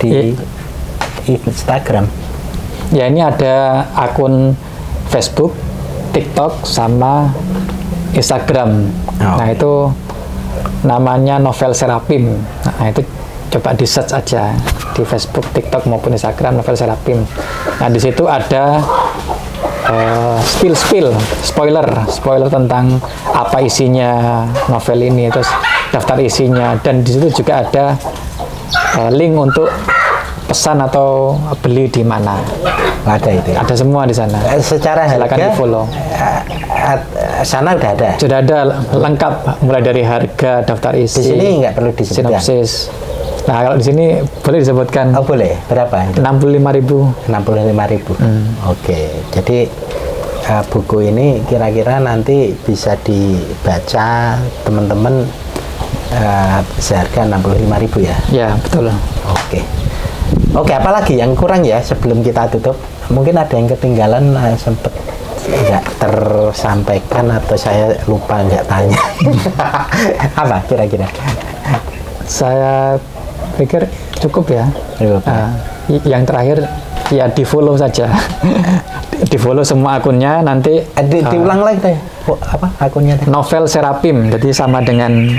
Di Instagram. Ya, ini ada akun Facebook, TikTok, sama Instagram. Nah, itu namanya Novel Serapim. Nah, itu coba di search aja di Facebook, TikTok maupun Instagram, Novel Serapim. Nah, di situ ada spoiler tentang apa isinya novel ini, terus daftar isinya, dan di situ juga ada link untuk pesan atau beli di mana. Ada itu. Ada semua di sana. Secara silakan harga, di-follow. Sana udah ada. Sudah ada lengkap, mulai dari harga, daftar isi. Di sini nggak perlu disebutkan. Sinopsis. Nah, kalau di sini boleh disebutkan. Oh, boleh. Berapa itu? 65.000. 65.000. Oke. Jadi buku ini kira-kira nanti bisa dibaca teman-teman seharga 65.000 ya? Ya, betul. Oke, apalagi yang kurang ya sebelum kita tutup? Mungkin ada yang ketinggalan, sempat nggak tersampaikan atau saya lupa nggak tanya. Apa kira-kira? Saya pikir cukup ya. Yang terakhir ya di-follow saja. Di-follow semua akunnya, nanti diulang lagi deh. Apa akunnya? Novel Serapim. Jadi sama dengan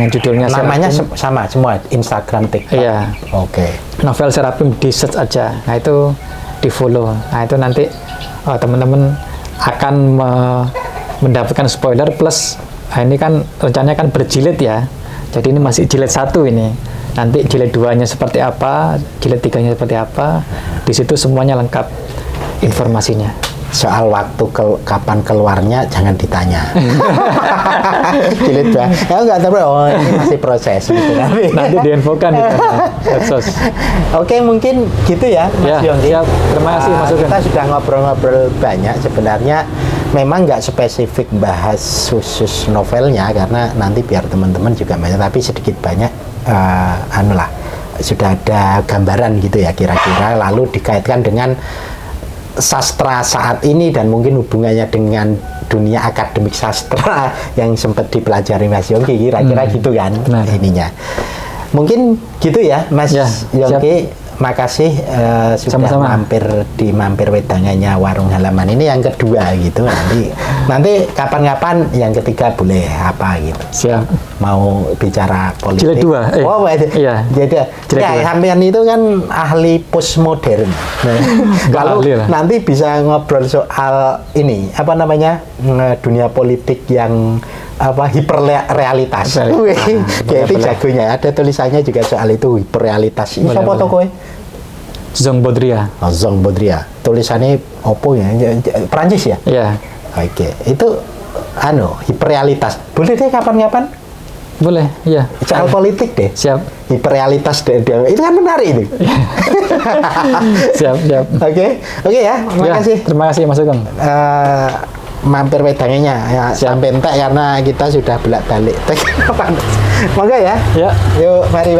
judulnya. Namanya Serapim. sama semua, Instagram, TikTok. Iya. Oke. Novel Serapim, di search aja. Nah, itu di-follow. Nah, itu nanti teman-teman akan mendapatkan spoiler plus ini kan rencananya kan berjilid ya. Jadi ini masih jilid 1 ini. Nanti jilid 2-nya seperti apa, jilid 3-nya seperti apa. Di situ semuanya lengkap informasinya. Soal waktu kapan keluarnya jangan ditanya. Jilid 2. Ya enggak tahu, ini masih proses gitu. Nanti diinfokan di medsos. Oke, mungkin gitu ya Mas Yongki. Ya, terima kasih Mas Sugeng. Kita sudah ngobrol-ngobrol banyak, sebenarnya memang nggak spesifik bahas khusus novelnya karena nanti biar teman-teman juga banyak, tapi sedikit banyak sudah ada gambaran gitu ya kira-kira, lalu dikaitkan dengan sastra saat ini dan mungkin hubungannya dengan dunia akademik sastra yang sempat dipelajari Mas Yongki, kira-kira gitu kan. Ininya mungkin gitu ya Mas Yongki. Makasih sudah mampir wedangannya Warung Halaman ini yang kedua gitu. Nanti kapan-kapan yang ketiga boleh apa gitu. Siap. Mau bicara politik. Jilid 2. Iya. Jadi sampean itu kan ahli postmodern. Kalau nanti bisa ngobrol soal ini apa namanya dunia politik yang hiperrealitas. Itu jagonya. Ada tulisannya juga soal itu hiperrealitas. Siapa tokoe? Jean Baudrillard. Oh, Jean Baudrillard. Tulisannya opo ya? Prancis ya? Iya. Oke. Itu hiperrealitas. Boleh deh kapan-kapan? Boleh, iya. Soal politik deh. Siap. Hiperrealitas deh. Itu kan menarik itu. Siap. Oke ya. Makasih. Terima kasih Mas Sugeng. Mampir wedangnya ya, sampai entek karena kita sudah bolak-balik. Monggo ya. Ya. Yuk, mari.